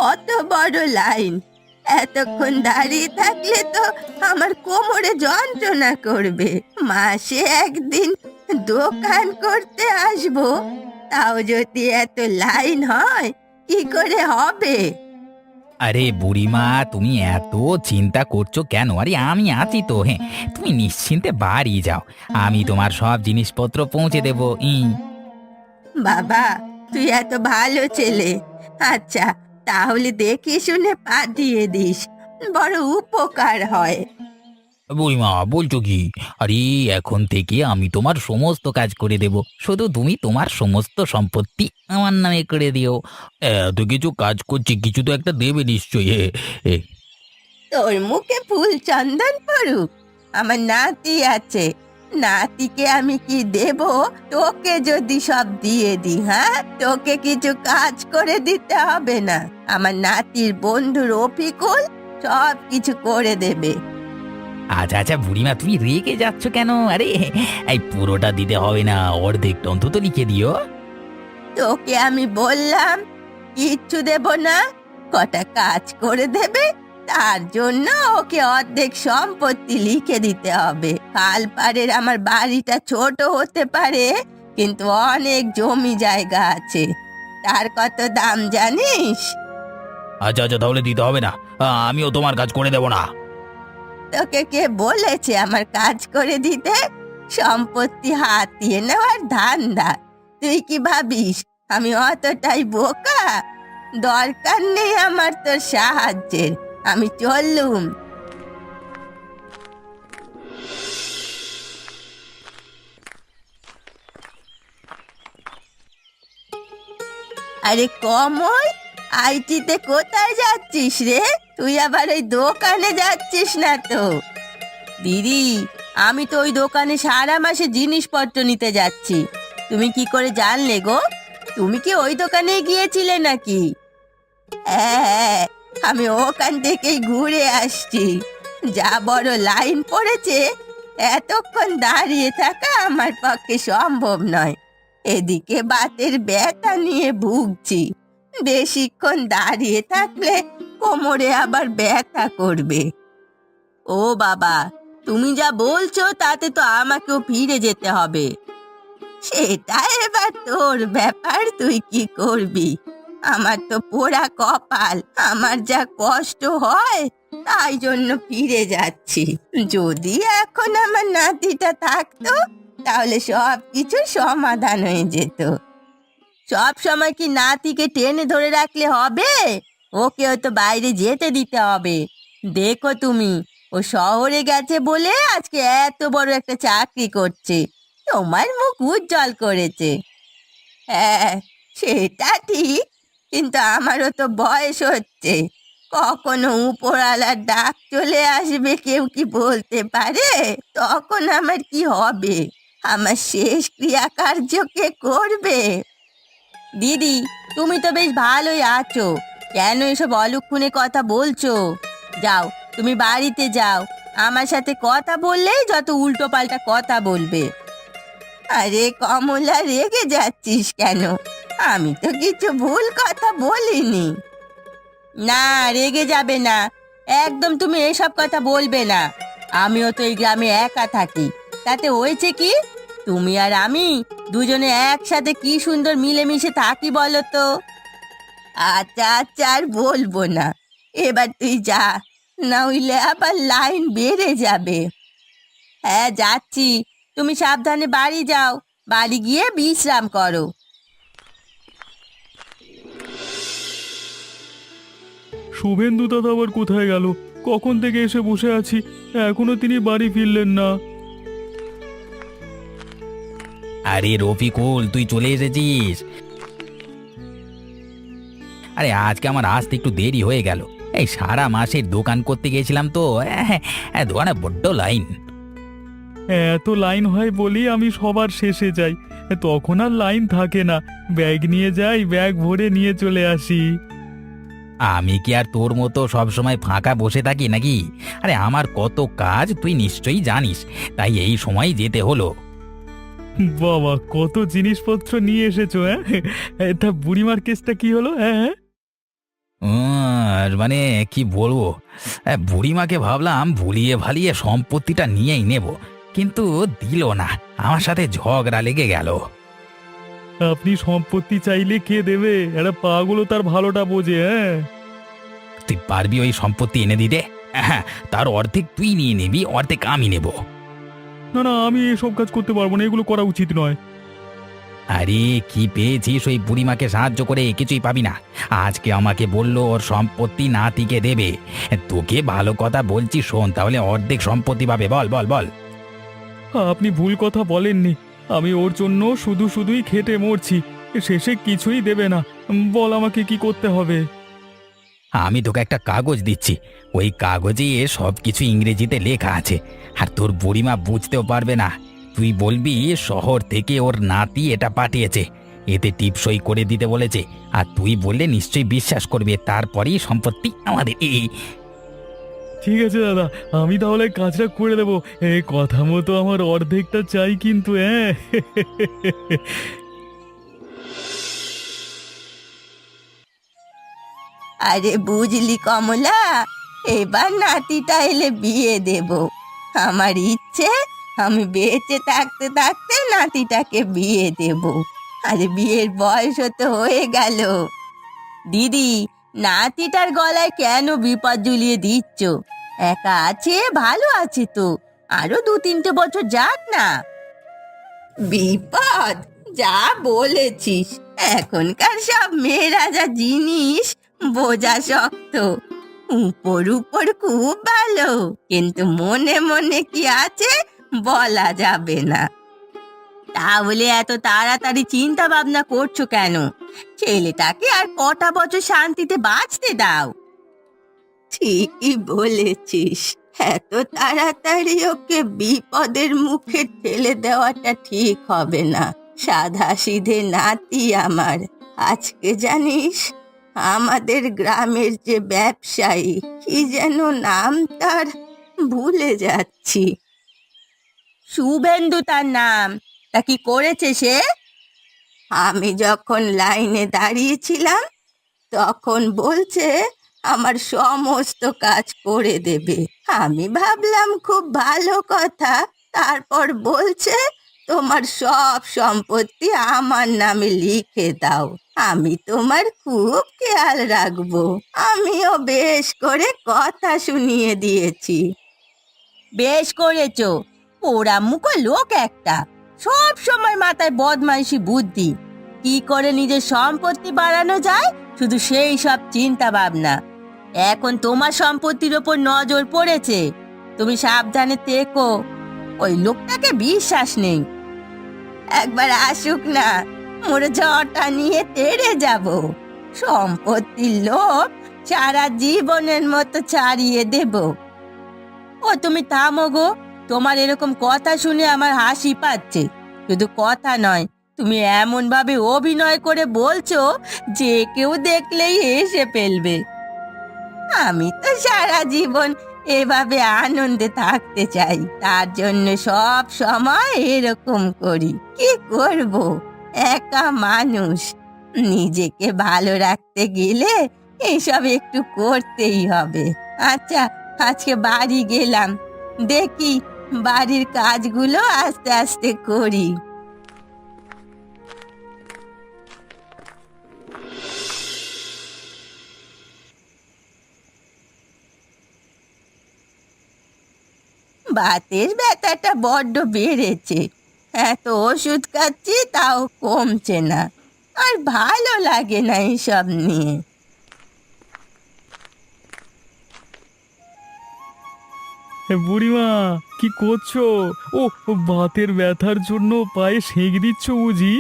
কত বড় লাইন! এতক্ষণ দাঁড়িয়ে থাকলে তো আমার কোমরে যন্ত্রণা করবে। মাসে একদিন দোকান করতে আসবো, তাও যদি এত লাইন হয়, কি করে হবে? আরে বুড়িমা, তুমি এত চিন্তা করছো কেন? আরে আমি আছি তো। হ্যাঁ, তুমি নিশ্চিন্তে বাড়ি যাও। আমি তোমার সব জিনিসপত্র পৌঁছে দেবো। বাবা, তুই এত ভালো ছেলে। আচ্ছা, তাহলে দেখে শুনে পাঠিয়ে দিস, বড় উপকার হয়। বুড়িমা বলছো কি? আরে এখন থেকে আমি তোমার সমস্ত কাজ করে দেব, শুধু তুমি তোমার সমস্ত সম্পত্তি আমার নামে করে দিও। এত কিছু কাজ করছি, কিছু তো একটা দেবে নিশ্চয়ই। এ, তোর মুখে ফুল চন্দন পড়ুক, আমার নাতি আছে। নাতিকে আমি কি দেব? তোকে যদি সব দিয়ে দি, হ্যাঁ, তোকে কিছু কাজ করে দিতে হবে না। আমার নাতির বন্ধু রফিকুল সব কিছু করে দেবে। আচ্ছা আচ্ছা বুড়িমা, তুমি রেগে যাচ্ছ কেন? আরে এই পুরোটা দিতে হবে না, অর্ধেকটা অন্তত লিখে দিও। তোকে আমি বললাম কিচ্ছু দেব না, কটা কাজ করে দেবে, তার জন্য ওকে অর্ধেক সম্পত্তি লিখে দিতে হবে। কালপাড়ের আমার বাড়িটা ছোট হতে পারে, কিন্তু অনেক জমি জায়গা আছে। তার কত দাম জানিস? আচ্ছা আচ্ছা, তাহলে দিতে হবে না। আমিও তোমার কাজ করে দেব না। তোকে কে বলেছে আমার কাজ করে দিতে? সম্পত্তি হাতিয়ে নেওয়ার ধান্দা! তুই কি ভাবিস আমি অতটাই বোকা? দরকার নেই আমার তোর সাহায্যের, আমি চললুম। আরে কমল, আইটিতে কোথায় যাচ্ছিস রে? তুই আবার ওই দোকানে যাচ্ছিস না তো? দিদি, আমি তো ওই দোকানে সারা মাসে জিনিসপত্র নিতে যাচ্ছি। তুমি কি করে জানলে গো? তুমি কি ওই দোকানে গিয়েছিলে নাকি? হ্যাঁ, আমি ওখান থেকেই ঘুরে আসছি। যা বড় লাইন পড়েছে, এতক্ষণ দাঁড়িয়ে থাকা আমার পক্ষে সম্ভব নয়। এদিকে বাতের ব্যথা নিয়ে ভুগছি। বেশিক্ষণ দাঁড়িয়ে থাকলে কোমরে আবার ব্যথা করবে। ও বাবা, তুমি যা বলছো তাতে তো আমাকেও ফিরে যেতে হবে। সেটা এবার তোর ব্যাপার, তুই কি করবি। আমার তো পোড়া কপাল, আমার যা কষ্ট হয় তাই জন্য ফিরে যাচ্ছি। যদি এখন আমার নাতিটা থাকতো, তাহলে সব কিছু সমাধান হয়ে যেত। সব সময় কি নাতিকে টেনে ধরে রাখলে হবে? ওকেও তো বাইরে যেতে দিতে হবে। দেখো তুমি, ও শহরে গেছে বলে আজকে এত বড় একটা চাকরি করছে, তোমার মুখ উজ্জ্বল করেছে। হ্যাঁ, সেটা ঠিক, কিন্তু আমারও তো বয়স হচ্ছে। কখনো উপরওয়ালার ডাক চলে আসবে, কেউ কি বলতে পারে তখন আমার কি হবে? আমার শেষ ক্রিয়া কার্য কে করবে? দিদি, তুমি তো বেশ ভালোই আছো, কেন এসব অলক্ষণে কথা বলছো? যাও, তুমি বাড়িতে যাও। আমার সাথে কথা বললেই যত উল্টো পাল্টা কথা বলবে। আরে কমলা, রেগে যাচ্ছিস কেন? আমি তো কিছু ভুল কথা বলিনি। না, রেগে যাবে না, একদম তুমি এসব কথা বলবে না। আমিও তো এই গ্রামে একা থাকি, তাতে হয়েছে কি? তুমি আর আমি দুজনে একসাথে কি সুন্দর মিলেমিশে থাকি বলো তো। আচ্ছা আচ্ছা, আর বলবো না। এবার তুই যা, না হইলে আবার লাইন বেড়ে যাবে। হ্যাঁ, যাচ্ছি। তুমি সাবধানে বাড়ি যাও, বাড়ি গিয়ে বিশ্রাম করো। শুভেন্দু দাদা আবার কোথায় গেল? কখন থেকে এসে বসে আছি, এখনো তিনি বাড়ি ফিরলেন না। আরে রফিকুল, তুই চলে এসেছিস? আরে আজকে আমার আসতে একটু দেরি হয়ে গেল। এই সারা মাসের দোকান করতে গিয়েছিলাম তো। দোকানে বড্ড লাইন। এত লাইন হয় বলি আমি সবার শেষে যাই, তখন আর লাইন থাকে না। ব্যাগ নিয়ে যাই, ব্যাগ ভরে নিয়ে চলে আসি। আমি কি আর তোর মতো সব সময় ফাঁকা বসে থাকি নাকি? আরে আমার কত কাজ তুই নিশ্চয়ই জানিস, তাই এই সময় যেতে হলো। বাবা, কত জিনিসপত্র নিয়ে এসেছো! হ্যাঁ, তা বুড়িমার কেসটা কি হলো? হ্যাঁ হ্যাঁ। মানে কি বলবো, বুড়িমাকে ভাবলাম ভুলিয়ে ভালিয়ে সম্পত্তিটা নিয়েই নেব, কিন্তু দিল না, আমার সাথে ঝগড়া লেগে গেল। আপনি সম্পত্তি চাইলে কে দেবে? একটা পাগলও তার ভালোটা বোঝে। হ্যাঁ, তুই পারবি ওই সম্পত্তি এনে দিতে? হ্যাঁ, তার অর্ধেক তুই নিয়ে নিবি, অর্ধেক আমি নেব। না না, আমি এসব কাজ করতে পারবো না, এগুলো করা উচিত নয়। আরে কি পেয়েছিস ওই বুড়িমাকে সাহায্য করে? কিছুই পাবি না। আজকে আমাকে বললো ওর সম্পত্তি নাতিকে দেবে। তোকে ভালো কথা বলছি, শোন, তাহলে অর্ধেক সম্পত্তি পাবে। বল বল বল। আপনি ভুল কথা বলেননি, আমি ওর জন্য শুধু শুধুই খেটে মরছি, শেষে কিছুই দেবে না। বল আমাকে কি করতে হবে? আমি তোকে একটা কাগজ দিচ্ছি, ওই কাগজে সব কিছু ইংরেজিতে লেখা আছে, আর তোর বুড়িমা বুঝতেও পারবে না। তুই বলবি শহর থেকে ওর নাতি এটা পাঠিয়েছে, এতে টিপসই করে দিতে বলেছে, আর তুই বললে নিশ্চয়ই বিশ্বাস করবে, তারপরেই সম্পত্তি আমাদের। এই ঠিক আছে দাদা, আমি তাহলে কাজটা করে দেবো। কথা মতো আমার অর্ধেকটা চাই কিন্তু। হ্যাঁ, আরে বুঝলি কমলা, এবার নাতিটা এলে বিয়ে দেব। আমার ইচ্ছে আমি বেঁচে থাকতে থাকতে নাতিটাকে বিয়ে দেব। আরে বিয়ের বয়সও তো হয়ে গেল। দিদি, নাতিটার গলায় কেন বিপদ ঝুলিয়ে দিচ্ছ? একা আছে, ভালো আছে তো, আরো 2-3টে বছর যাক না। বিপদ? যা বলেছিস, এখনকার সব মেয়েরা যা জিনিস বোঝা শক্ত। উপর উপর খুব ভালো, কিন্তু মনে মনে কি আছে বলা যাবে না। তাহলে এত তাড়াতাড়ি চিন্তা ভাবনা করছো কেন? ছেলেটাকে আর কটা বছর শান্তিতে বাঁচতে দাও। ঠিকই বলেছিস, এত তাড়াতাড়ি ওকে বিপদের মুখে ঠেলে দেওয়াটা ঠিক হবে না। সাদা সিধে নাতি আমার। আজকে জানিস, আমাদের গ্রামের যে ব্যবসায়ী, কি যেন নাম তার, ভুলে যাচ্ছি। শুভেন্দু তার নাম। তা কি করেছে সে? আমি যখন লাইনে দাঁড়িয়েছিলাম তখন বলছে আমার সমস্ত কাজ করে দেবে। আমি ভাবলাম খুব ভালো কথা, তারপর বলছে তোমার সব সম্পত্তি আমার নামে লিখে দাও, আমি তোমার খুব খেয়াল রাখবো। আমিও বেশ করে কথা শুনিয়ে দিয়েছি। বেশ করেছো, পোড়া মুখো লোক একটা, সব সময় মাথায় বদমাইশি বুদ্ধি। কি করে নিজের সম্পত্তি বাড়ানো যায় শুধু সেই সব চিন্তা ভাবনা। এখন তোমার সম্পত্তির ওপর নজর পড়েছে, তুমি সাবধানে থেকো। ওই লোকটাকে বিশ্বাস নেই। একবার আসুক না, মোর ঝড়টা নিয়ে তেড়ে যাব। সম্পত্তির লোভ সারা জীবনের মতো ছাড়িয়ে দেব। ও তুমি থামো গো, তোমার এরকম কথা শুনে আমার হাসি পাচ্ছে। শুধু কথা নয়, তুমি এমন ভাবে অভিনয় করে বলছো যে কেউ দেখলেই হেসে ফেলবে। আমি তো সারা জীবন এভাবে আনন্দে থাকতে চাই, তার জন্য সব সময় এরকম করি। কি করব, একা মানুষ, নিজেকে ভালো রাখতে গেলে এসব একটু করতেই হবে। আচ্ছা, আজকে বাড়ি গেলাম, দেখি বাড়ির কাজগুলো আস্তে আস্তে করি। বাতের ব্যথাটা বড্ড বেড়েছে, এত ওষুধ খাচ্ছি তাও কমছে না। আর ভালো লাগে না এসব নিয়ে। বুড়িমা, কি করছো? ও, বাতের ব্যথার জন্য পায়ে সেঁক দিচ্ছ বুঝি?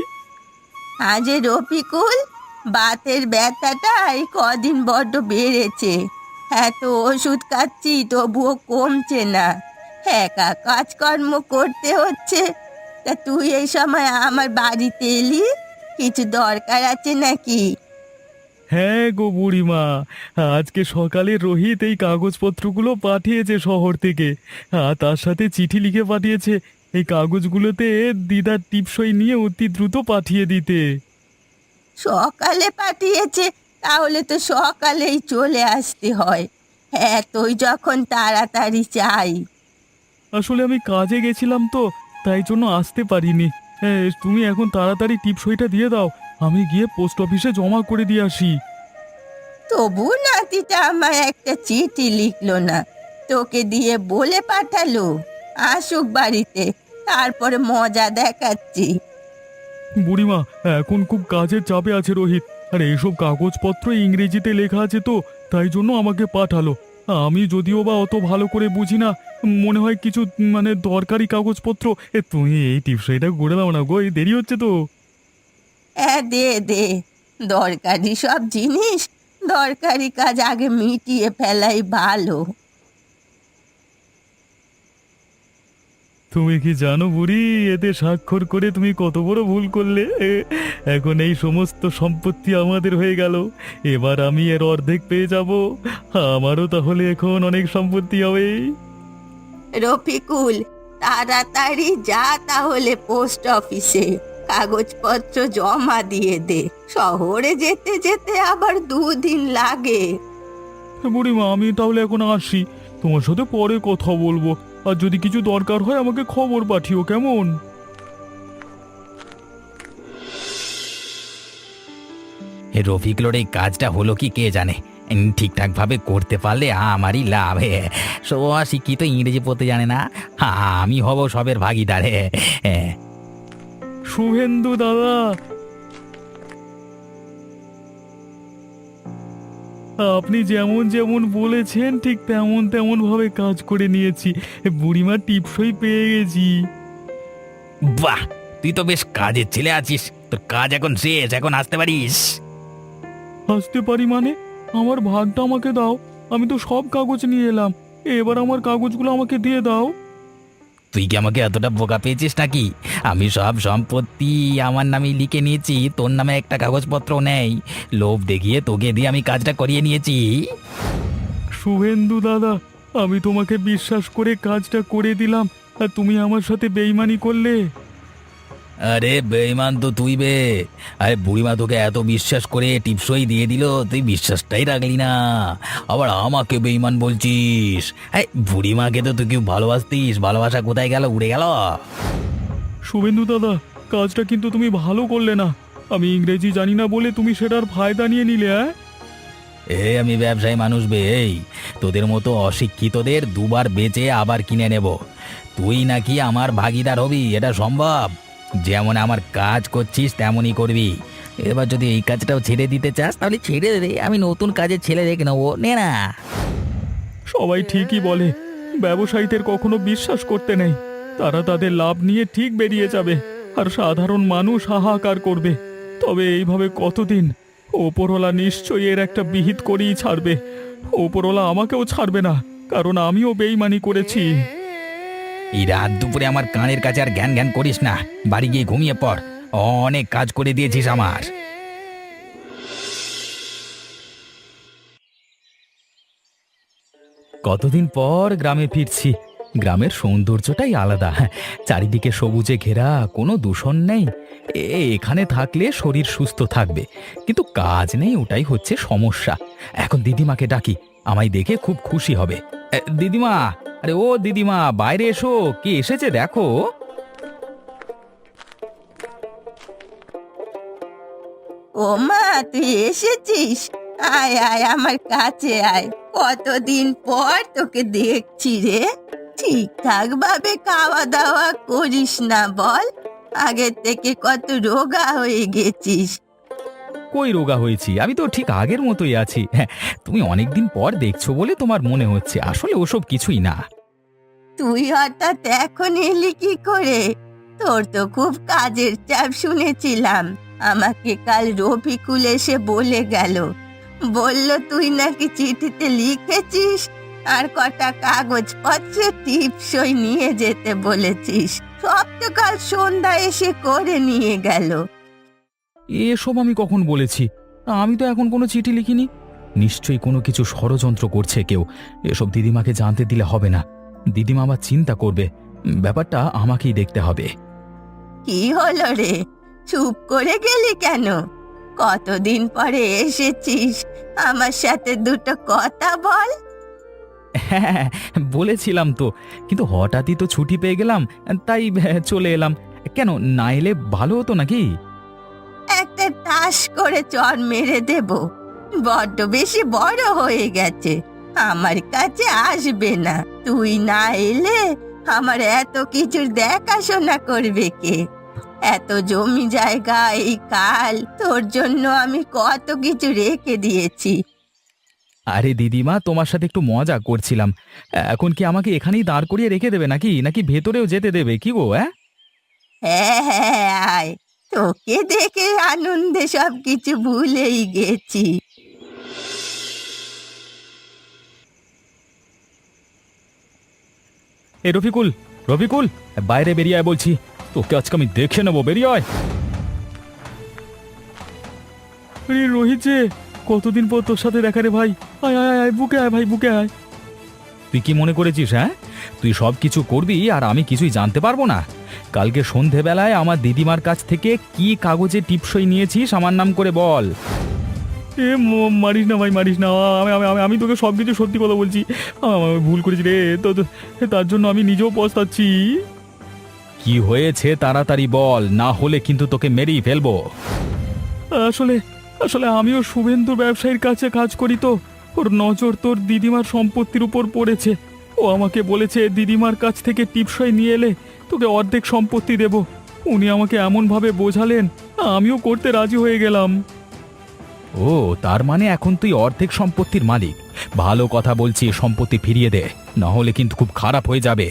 আজে রফিকুল, বাতের ব্যথাটা এই কদিন বড্ড বেড়েছে, এত ওষুধ খাচ্ছি তবুও কমছে না। একা কাজকর্ম করতে হচ্ছে। তা তুই এই সময় আমার বাড়িতে এলি, কিছু দরকার আছে নাকি? হ্যাঁ গো বুড়িমা, আজকে সকালে রোহিত এই কাগজপত্রগুলো পাঠিয়েছে শহর থেকে, আর তার সাথে চিঠি লিখে পাঠিয়েছে এই কাগজগুলোতে দিদার টিপসই নিয়ে অতি দ্রুত পাঠিয়ে দিতে। সকালে পাঠিয়েছে? তাহলে তো সকালেই চলে আসতে হয়। হ্যাঁ, তুই যখন তাড়াতাড়ি চাই। আসলে আমি কাজে গেছিলাম তো, তাই জন্য আসতে পারিনি। তুমি এখন তাড়াতাড়ি টিপসইটা দিয়ে দাও, আমি গিয়ে পোস্ট অফিসে জমা করে দিয়ে আসি। তবু নাতিটা আমায় একটা চিঠি লিখলো না, তোকে দিয়ে বলে পাঠালো আসুক বাড়িতে, তারপরে মজা দেখাচ্ছি। বুড়িমা, এখন খুব কাজের চাপে আছে রোহিত, আর এইসব কাগজপত্র ইংরেজিতে লেখা আছে তো, তাই জন্য আমাকে পাঠালো। আমি যদিও বা অত ভালো করে বুঝি না, মনে হয় কিছু মানে দরকারি কাগজপত্র। তুমি এই টিপসইটা করে দাও না গো, এই দেরি হচ্ছে তো। হ্যাঁ, দে দে। দরকারি সব জিনিস দরকারি কাজ আগে মিটিয়ে ফেলাই ভালো। তুমি কি জানো বুড়ি, এতে স্বাক্ষর করে তুমি কত বড় ভুল করলে? এখন এই সমস্ত সম্পত্তি আমাদের হয়ে গেল, এবার আমি এর অর্ধেক পেয়ে যাব। আমারও তাহলে এখন অনেক সম্পত্তি হবে। রফিকুল, তাড়াতাড়ি যা তাহলে পোস্ট অফিসে কাগজপত্র জমা দিয়ে দে। শহরে যেতে যেতে আবার 2 দিন লাগে। বুড়িমা, আমি তাহলে এখন আসি, তোমার সাথে পরে কথা বলবো। আর যদি কিছু দরকার হয় আমাকে খবর পাঠিও, কেমন? রফিকুলের এই কাজটা হলো কি কে জানে। ঠিকঠাক ভাবে করতে পারলে আমারই লাভ। সবাই শিক্ষিত, ইংরেজি পড়তে জানে না, আমি হব সবের ভাগিদার। শুভেন্দু দাদা, আপনি যেমন যেমন বলেছেন ঠিক তেমন তেমন ভাবে কাজ করে নিয়েছি। বুড়িমা টিপসই পেয়ে গেছি। বাহ, তুই তো বেশ কাজের ছেলে আছিস। তোর কাজ এখন শেষ, এখন আসতে পারিস। আসতে পারি মানে? আমার ভাগটা আমাকে দাও, আমি তো সব কাগজ নিয়ে এলাম, এবার আমার কাগজগুলো আমাকে দিয়ে দাও। তুই কি আমাকে এতটা বোকা পেয়েছিস নাকি? আমি সব সম্পত্তি আমার নামে লিখে নিয়েছি, তোর নামে একটা কাগজপত্র নেই। লোভ দেখিয়ে তোকে দিয়ে আমি কাজটা করিয়ে নিয়েছি। শুভেন্দু দাদা, আমি তোমাকে বিশ্বাস করে কাজটা করে দিলাম, আর তুমি আমার সাথে বেইমানি করলে। আরে বেঈমান তো তুই বে। আরে বুড়িমা তোকে এত বিশ্বাস করে টিপসই দিয়ে দিল, তুই বিশ্বাসটাই রাখলি না, আবার আমাকে বেঈমান বলছিস। এই বুড়িমাকে তো তুই কেউ ভালোবাসতিস, ভালোবাসা কোথায় গেল, উড়ে গেল। শুভেন্দু দাদা, কাজটা কিন্তু তুমি ভালো করলে না। আমি ইংরেজি জানি না বলে তুমি সেটার ফায়দা নিয়ে নিলে। আমি ব্যবসায়ী মানুষ বে। এই তোদের মতো অশিক্ষিতদের দুবার বেচে আবার কিনে নেব। তুই নাকি আমার ভাগিদার হবি, এটা সম্ভব? যেমন আমার কাজ করছিস তেমনই করবি। এবার যদি এই কাজটাও ছেড়ে দিতে চাস তাহলে ছেড়ে দে, আমি নতুন কাজের ছেলে রেখে নেবো, নে না। সবাই ঠিকই বলে, ব্যবসায়ীদের কখনো বিশ্বাস করতে নেই, তারা তাদের লাভ নিয়ে ঠিক বেরিয়ে যাবে, আর সাধারণ মানুষ হাহাকার করবে। তবে এইভাবে কতদিন? ওপরওয়ালা নিশ্চয়ই এর একটা বিহিত করেই ছাড়বে। ওপরওয়ালা আমাকেও ছাড়বে না, কারণ আমিও বেইমানি করেছি। এই রাত দুপুরে আমার কানের কাছে আর জ্ঞান জ্ঞান করিস না, বাড়ি গিয়ে ঘুমিয়ে পড়। অনেক কাজ করে দিয়েছিস আমার। কতদিন পর গ্রামে ফিরছি, গ্রামের সৌন্দর্যটাই আলাদা। চারিদিকে সবুজে ঘেরা, কোনো দূষণ নেই। এখানে থাকলে শরীর সুস্থ থাকবে, কিন্তু কাজ নেই, ওটাই হচ্ছে সমস্যা। এখন দিদিমাকে ডাকি, আমায় দেখে খুব খুশি হবে। দিদিমা, আরে ও দিদিমা, বাইরে এসো, কে এসেছে দেখো। ও মা, তুই এসেছিস? আয় আয়, আমার কাছে আয়। কতদিন পর তোকে দেখছি রে। ঠিকঠাক ভাবে খাওয়া দাওয়া করিস না বল? আগের থেকে কত রোগা হয়ে গেছিস। কই রোগা হয়েছি, আমি তো ঠিক আগের মতোই আছি। হ্যাঁ, তুমি অনেকদিন পর দেখছো বলে তোমার মনে হচ্ছে, আসলে ওসব কিছুই না। তুই হঠাৎ এখন এলি কি করে? তোর তো খুব কাজের চাপ শুনেছিলাম। আমাকে কাল রফিকুল এসে বলে গেল, বলল তুই নাকি চিঠিতে লিখেছিস আর কটা কাগজপত্রে টিপসই নিয়ে যেতে বলেছিস। সব তো কাল সন্ধ্যা এসে করে নিয়ে গেল। এসব আমি কখন বলেছি? আমি তো এখন কোনো চিঠি লিখিনি। নিশ্চয়ই কোনো কিছু ষড়যন্ত্র করছে কেউ। এসব দিদিমাকে জানতে দিলে হবে না, দিদিমা আবার চিন্তা করবে। ব্যাপারটা আমাকেই দেখতে হবে। কি হলো রে, চুপ করে গেলি কেন? কতদিন পরে এসেছিস, আমার সাথে দুটো কথা বল। হ্যাঁ, বলেছিলাম তো, কিন্তু হঠাৎই তো ছুটি পেয়ে গেলাম, তাই চলে এলাম। কেন, না এলে ভালো হতো নাকি? একটা টাস করে চর মেরে দেব, বড্ড বেশি বড় হয়ে গেছে, আমার কাছে আসবে না। তুই না এলে আমার এত কিছুর দেখাশোনা করবে কে? এত জমি জায়গা, এই কাল, তোর জন্য আমি কত কিছু রেখে দিয়েছি। আরে দিদিমা, তোমার সাথে একটু মজা করছিলাম। এখন কি আমাকে এখানেই দাঁড় করিয়ে রেখে দেবে নাকি নাকি ভেতরেও যেতে দেবে কি গো? হ্যাঁ হ্যাঁ, আয়, তোকে দেখে আনন্দে সব কিছু ভুলেই গেছি। এ রফিকুল, রফিকুল, বাইরে বেরিয়ে আয় বলছি। তোকে আজকে আমি দেখে নেবো, বেরিয়ে আয়। আরে রোহিত যে, কতদিন পর তোর সাথে দেখা রে ভাই। আয় আয় আয়, বুকে আয় ভাই, বুকে আয়। তুই কি মনে করেছিস? হ্যাঁ, তুই সব কিছু করবি আর আমি কিছুই জানতে পারবো না? কালকে সন্ধেবেলায় আমার দিদিমার কাছ থেকে কি কাগজে টিপসই নিয়েছিস আমার নাম করে বল। মারিস না ভাই, মারিস না। আমি আমি আমি- আমি তোকে সব কিছু সত্যি কথা বলছি। আমি ভুল করেছি রে, তার জন্য আমি নিজেও পস্তাচ্ছি। কি হয়েছে তাড়াতাড়ি বল, না হলে কিন্তু তোকে মেরেই ফেলবো। আসলে আসলে আমিও শুভেন্দু ব্যবসায়ীর কাছে কাজ করি, তো ওর নজর তোর দিদিমার সম্পত্তির উপর পড়েছে। ও আমাকে বলেছে দিদিমার কাছ থেকে টিপসই নিয়ে এলে তোকে অর্ধেক সম্পত্তি দেব। উনি আমাকে এমনভাবে বোঝালেন, আমিও করতে রাজি হয়ে গেলাম। ও, তার মানে এখন তুই অর্ধেক সম্পত্তির মালিক। ভালো কথা বলছি, সম্পত্তি ফিরিয়ে দে, না হলে কিন্তু খুব খারাপ হয়ে যাবে।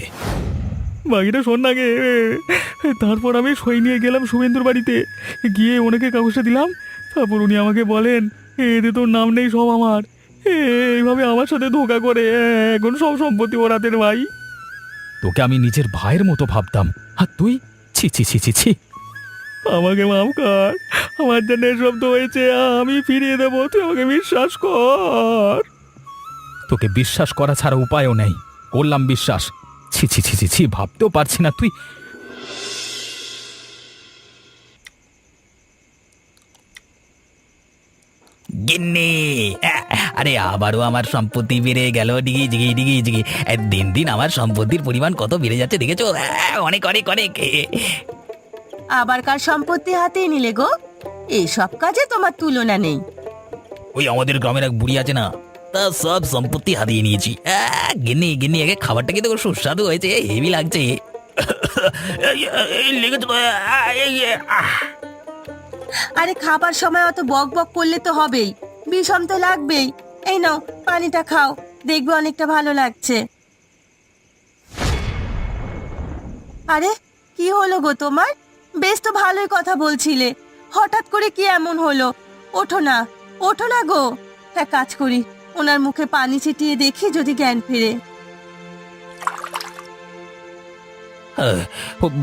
বাকিটা শোন না গে। তারপর আমি সই নিয়ে গেলাম শুভেন্দুর বাড়িতে, গিয়ে ওনাকে কাগজটা দিলাম। তারপর উনি আমাকে বলেন, এতে তোর নাম নেই, সব আমার। এইভাবে আমার সাথে ধোঁকা করে এখন সব সম্পত্তি ওর হাতের ভাই। তোকে আমি নিজের ভাইয়ের মতো ভাবতাম, আর তুই? ছি ছি ছি ছি ছি। আমাকে মাফ কর, আমার জন্য এসব তো হয়েছে, আমি ফিরিয়ে দেবো, তুই আমাকে বিশ্বাস কর। তোকে বিশ্বাস করা ছাড়া উপায়ও নেই, করলাম বিশ্বাস। ছি ছি ছি ছি ছি, ভাবতেও পারছি না তুই। গিন্নি, আরে আবারও আমার সম্পত্তি বেড়ে গেল, ডিগি জিগি ডিগি জিগি। দিন দিন আমার সম্পত্তির পরিমাণ কত বেড়ে যাচ্ছে দেখেছো? অনেক অনেক অনেক। আবার কার সম্পত্তি হাতিয়ে নিলে গো? এই সব কাজে তোমার তুলনা নেই। ওই আমাদের গ্রামের এক বুড়ি আছে না, তা সব সম্পত্তি হারিয়ে নিয়েছি। গিন্নি গিন্নি, আগে খাবারটা কিন্তু খুব সুস্বাদু হয়েছে, হেভি লাগছে। লেগেছে তো, আরে খাবার সময় অত বক বক করলে তো হবেই, বিষম তো লাগবেই। এই নাও, পানিটা খাও, দেখবে অনেকটা ভালো লাগছে। আরে কি হলো গো তোমার? বেশ তো ভালোই কথা বলছিলে, হঠাৎ করে কি এমন হলো? ওঠো না, ওঠো না গো। এক কাজ করি, ওনার মুখে পানি ছিটিয়ে দেখি যদি জ্ঞান ফিরে।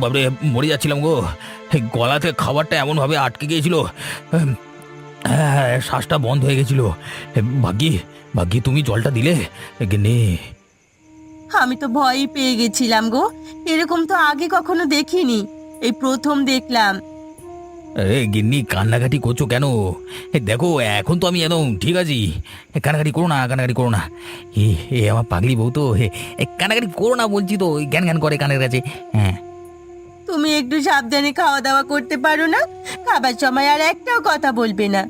বাবরে, মরে যাচ্ছিলাম গো। গলাতে খাবারটা এমন ভাবে আটকে গিয়েছিল, শ্বাসটা বন্ধ হয়ে গেছিল। ভাগ্যি ভাগ্যি তুমি জলটা দিলে গিন্নি। আমি তো ভয়ই পেয়ে গেছিলাম গো, এরকম তো আগে কখনো দেখিনি, এই প্রথম দেখলাম। গিন্নি, কান্নাকাটি করছো কেন? দেখো এখন তো আমি একদম ঠিক আছি। কান্নাকাটি করো না, কান্নাকাটি করো না। এ আমার পাগলি বউ তো, কান্নাকাটি করো না বলছি তো, জ্ঞান জ্ঞান করে কানের কাছে। হ্যাঁ, তুমি একটু সাবধানে খাওয়া দাওয়া করতে পারো না? খাবার সময় আর একটাও কথা বলবে না।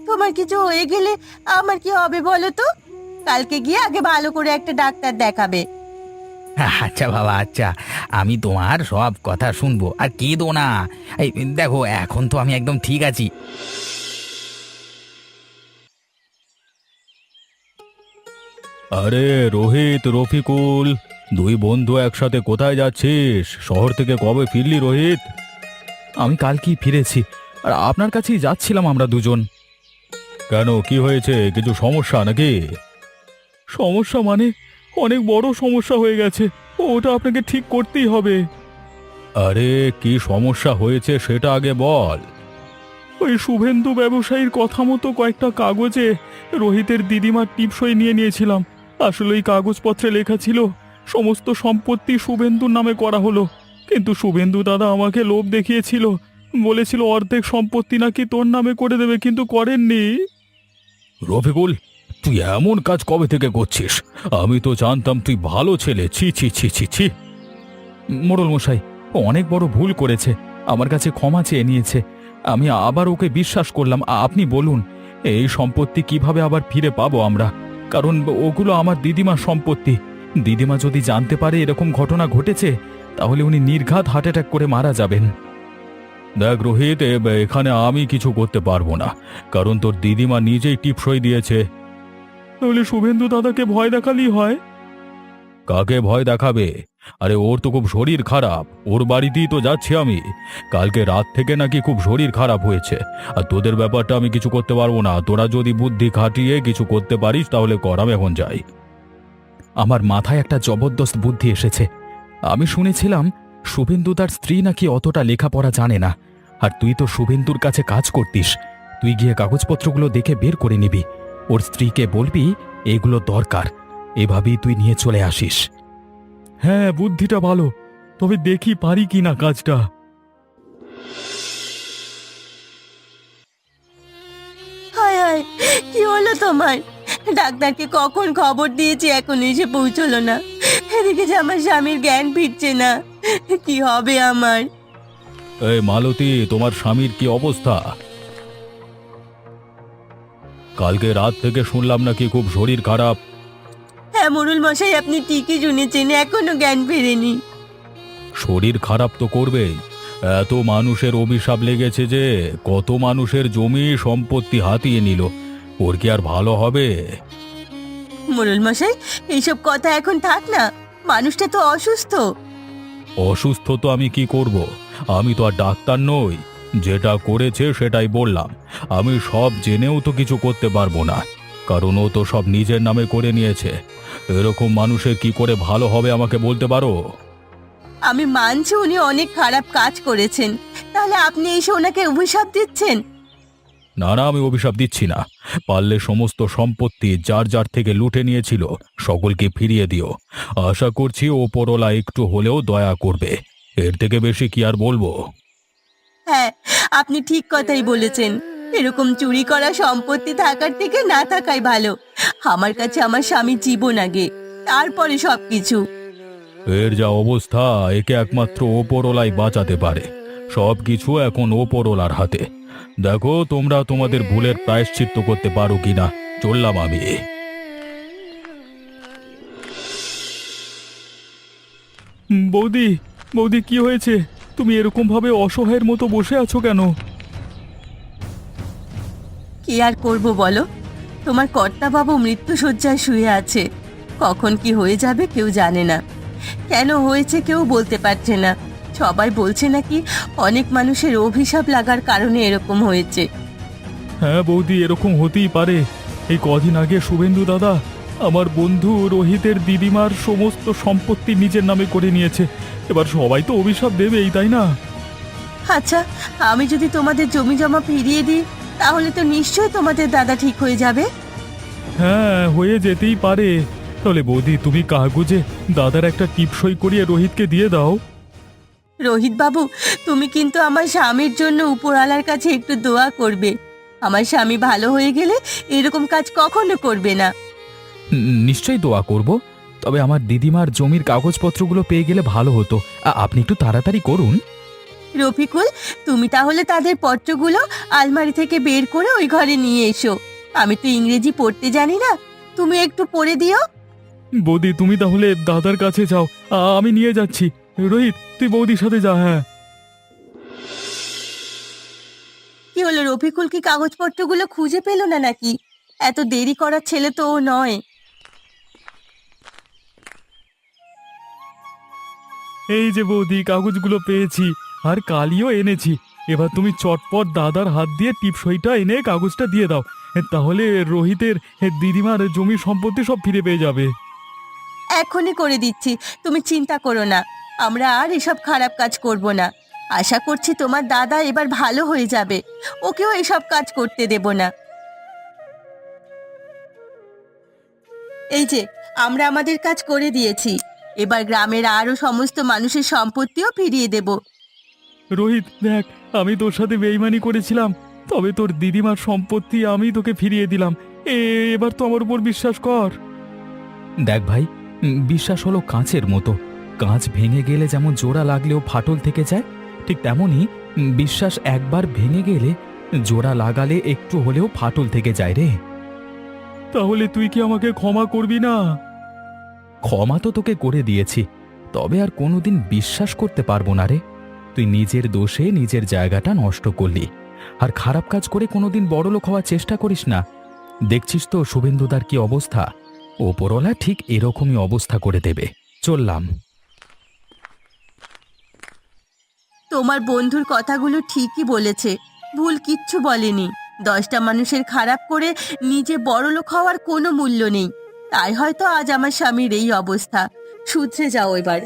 তোমার কিছু হয়ে গেলে আমার কি হবে বলো তো? কালকে গিয়ে আগে ভালো করে একটা ডাক্তার দেখাবে। আচ্ছা বাবা, আচ্ছা, আমি তোমার সব কথা শুনবো, আর কেঁদো না। এই দেখো, এখন তো আমি একদম ঠিক আছি। আরে রোহিত, রফিকুল, দুই বন্ধু একসাথে কোথায় যাচ্ছিস? শহর থেকে কবে ফিরলি রোহিত? আমি কালকেই ফিরেছি, আর আপনার কাছেই যাচ্ছিলাম আমরা দুজন। কেন, কি হয়েছে? কিছু সমস্যা নাকি? সমস্যা মানে অনেক বড় সমস্যা হয়ে গেছে, ওটা আপনাকে ঠিক করতেই হবে। আরে কি সমস্যা হয়েছে সেটা আগে বল। ওই শুভেন্দু ব্যবসায়ীর কথা মতো কয়েকটা কাগজে রোহিতের দিদিমার টিপসই নিয়ে নিয়েছিলাম। আসলে এই কাগজপত্রে লেখা ছিল সমস্ত সম্পত্তি শুভেন্দুর নামে করা হলো, কিন্তু শুভেন্দু দাদা আমাকে লোভ দেখিয়েছিল, বলেছিল অর্ধেক সম্পত্তি নাকি তোর নামে করে দেবে, কিন্তু করেননি। রফিকুল, তুই এমন কাজ কবে থেকে করছিস? আমি তো জানতাম তুই ভালো ছেলে। ছি ছি ছি ছি ছি। মোড়ল মশাই, ও অনেক বড় ভুল করেছে, আমার কাছে ক্ষমা চেয়ে নিয়েছে। আমি আবার ওকে বিশ্বাস করলাম। আপনি বলুন, এই সম্পত্তি কিভাবে আবার ফিরে পাবো আমরা? কারণ ওগুলো আমার দিদিমার সম্পত্তি। দিদিমা যদি জানতে পারে এরকম ঘটনা ঘটেছে, তাহলে উনি নির্ঘাত হার্ট অ্যাটাক করে মারা যাবেন। দেখ রোহিত, এখানে আমি কিছু করতে পারবো না, কারণ তোর দিদিমা নিজেই টিপসই দিয়েছে। তাহলে শুভেন্দু দাদাকে ভয় দেখালেই হয়। কাকে ভয় দেখাবে? আরে ওর তো খুব শরীর খারাপ, ওর বাড়িতেই তো যাচ্ছি আমি। কালকে রাত থেকে নাকি খুব শরীর খারাপ হয়েছে। আর তোদের ব্যাপারটা আমি কিছু করতে পারবো না। তোরা যদি বুদ্ধি খাটিয়ে কিছু করতে পারিস তাহলে কর, আমি এখন যাই। আমার মাথায় একটা জবরদস্ত বুদ্ধি এসেছে। আমি শুনেছিলাম শুভেন্দু তার স্ত্রী নাকি অতটা লেখাপড়া জানে না। আর তুই তো শুভেন্দুর কাছে কাজ করতিস, তুই গিয়ে কাগজপত্রগুলো দেখে বের করে নিবি। ওর স্ত্রীকে বলবি এগুলো দরকার, এভাবেই তুই নিয়ে চলে আসিস। হ্যাঁ, বুদ্ধিটা ভালো, তবে দেখি পারি কিনা কাজটা। হায় হায়, কি হলো তোমার? ডাক্তারকে কখন খবর দিয়েছি, এখন এসে পৌঁছলো না। এদিকে যে আমার স্বামীর জ্ঞান ফিরছে না, কি হবে আমার? এই মালতী, তোমার স্বামীর কি অবস্থা? কালকে রাত থেকে শুনলাম নাকি খুব শরীর খারাপ। হ্যাঁ মোড়ল মশাই, আপনি ঠিকই শুনেছেন, এখনো জ্ঞান ফেরেনি। শরীর খারাপ তো করবেই। এত মানুষের অভিশাপ লেগেছে যে কত মানুষের জমি সম্পত্তি হাতিয়ে নিল। ওর কি আর ভালো হবে? মোড়ল মশাই, এইসব কথা এখন থাক না, মানুষটা তো অসুস্থ। অসুস্থ তো আমি কি করব? আমি তো আর ডাক্তার নই। যেটা করেছে সেটাই বললাম। আমি সব জেনেও তো কিছু করতে পারবো না, কারণ ও তো সব নিজের নামে করে নিয়েছে। এরকম মানুষের কি করে ভালো হবে আমাকে বলতে পারো? আমি মানছি উনি অনেক খারাপ কাজ করেছেন, তাহলে আপনি এসে ওনাকে অভিশাপ দিচ্ছেন? না না, আমি অভিশাপ দিচ্ছি না। পারলে সমস্ত সম্পত্তি যার যার থেকে লুটে নিয়েছিল সকলকে ফিরিয়ে দিও। আশা করছি ওপরওয়ালা একটু হলেও দয়া করবে। এর থেকে বেশি কি আর বলবো? হ্যাঁ, আপনি ঠিক কথাই বলেছেন। এরকম চুরি করা সম্পত্তি থাকার থেকে না থাকাই ভালো। আমার কাছে আমার স্বামীর জীবন আগে, তারপরে সবকিছু। এর যা অবস্থা, একে একমাত্র ওপরওয়ালাই বাঁচাতে পারে। সব কিছু এখন ওপরওয়ালার হাতে। দেখো তোমরা তোমাদের ভুলের প্রায়শ্চিত্ত করতে পারো কিনা। চললাম আমি। বৌদি, বৌদি, কি হয়েছে? তুমি এরকম ভাবে অসহায়ের মতো বসে আছো কেন? কি আর করব বলো, তোমার কর্তাবাবু মৃত্যুশয্যায় শুয়ে আছে। কখন কি হয়ে যাবে কেউ জানে না। কেন হয়েছে কেউ বলতে পারছে না। সবাই বলছে নাকি অনেক মানুষের অভিশাপ লাগার কারণে এরকম হয়েছে। হ্যাঁ বৌদি, এরকম হতেই পারে। এই কদিন আগে শুভেন্দু দাদা আমার বন্ধু রোহিতের দিদিমার সমস্ত সম্পত্তি নিজের নামে করে নিয়েছে। এবার সবাই তো অভিশাপ দেবেই, তাই না? আচ্ছা, আমি যদি তোমাদের জমি জমা ফিরিয়ে দিই, তাহলে তো নিশ্চয়ই তোমাদের দাদা ঠিক হয়ে যাবে। হ্যাঁ, হয়ে যেতেই পারে। তাহলে বৌদি, তুমি কাগজে দাদার একটা টিপসই করিয়ে রোহিতকে দিয়ে দাও। রোহিত বাবু, তুমি কিন্তু আমার স্বামীর জন্য উপরওয়ালার কাছে একটু দোয়া করবে। আমার স্বামী ভালো হয়ে গেলে এরকম কাজ কখনো করবে না। নিশ্চয়ই দোয়া করব। তবে আমার দিদিমার জমির কাগজপত্রগুলো পেয়ে গেলে ভালো হতো। আপনি একটু তাড়াতাড়ি করুন। রফিকুল, তুমি তাহলে তাদের পত্রগুলো আলমারি থেকে বের করে ওই ঘরে নিয়ে এসো। আমি তো ইংরেজি পড়তে জানি না, তুমি একটু পড়ে দিও। বৌদি, তুমি তাহলে দাদার কাছে যাও, আমি নিয়ে যাচ্ছি। রোহিত, তুই বৌদির সাথে যা। হ্যাঁ। কি হলো, রফিকুল কি কাগজপত্রগুলো খুঁজে পেল না নাকি? এত দেরি করার ছেলে তো ও নয়। এই যে বৌদি, কাগজগুলো পেয়েছি, আর কালিও এনেছি। এবার তুমি চটপট দাদার হাত দিয়ে টিপসইটা এনে কাগজটা দিয়ে দাও। তাহলে রোহিতের দিদিমার জমি সম্পত্তি সব ফিরে পেয়ে যাবে। এখনই করে দিচ্ছি, তুমি চিন্তা করো না। আমরা আর এসব খারাপ কাজ করব না। আশা করছি তোমার দাদা এবার ভালো হয়ে যাবে, ওকেও এসব কাজ করতে দেব না। এই যে, আমরা আমাদের কাজ করে দিয়েছি, এবার গ্রামের আরো সমস্ত মানুষের সম্পত্তিও ফিরিয়ে দেব। রোহিত দেখ, আমি তোর সাথে বেইমানি করেছিলাম, তবে তোর দিদিমার সম্পত্তি আমি তোকে ফিরিয়ে দিলাম। এবার তো আমার উপর বিশ্বাস কর। দেখ ভাই, বিশ্বাস হলো কাঁচের মতো। কাঁচ ভেঙে গেলে যেমন জোড়া লাগলেও ফাটল থেকে যায়, ঠিক তেমনই বিশ্বাস একবার ভেঙে গেলে জোড়া লাগালে একটু হলেও ফাটল থেকে যায় রে। তাহলে তুই কি আমাকে ক্ষমা করবি না? ক্ষমা তো তোকে করে দিয়েছি, তবে আর কোনোদিন বিশ্বাস করতে পারবো না রে। তুই নিজের দোষে নিজের জায়গাটা নষ্ট করলি, আর খারাপ কাজ করে কোনোদিন বড়লোক হওয়ার চেষ্টা করিস না। দেখছিস তো শুভেন্দুদার কি অবস্থা, ওপরওয়ালা ঠিক এরকমই অবস্থা করে দেবে। চললাম। তোমার বন্ধুর কথাগুলো ঠিকই বলেছে, ভুল কিচ্ছু বলেনি। 10টা মানুষের খারাপ করে নিজে বড়লোক হওয়ার কোনো মূল্য নেই। তাই হয়তো আজ আমার স্বামীর এই অবস্থা। শুধরে যাও এবার।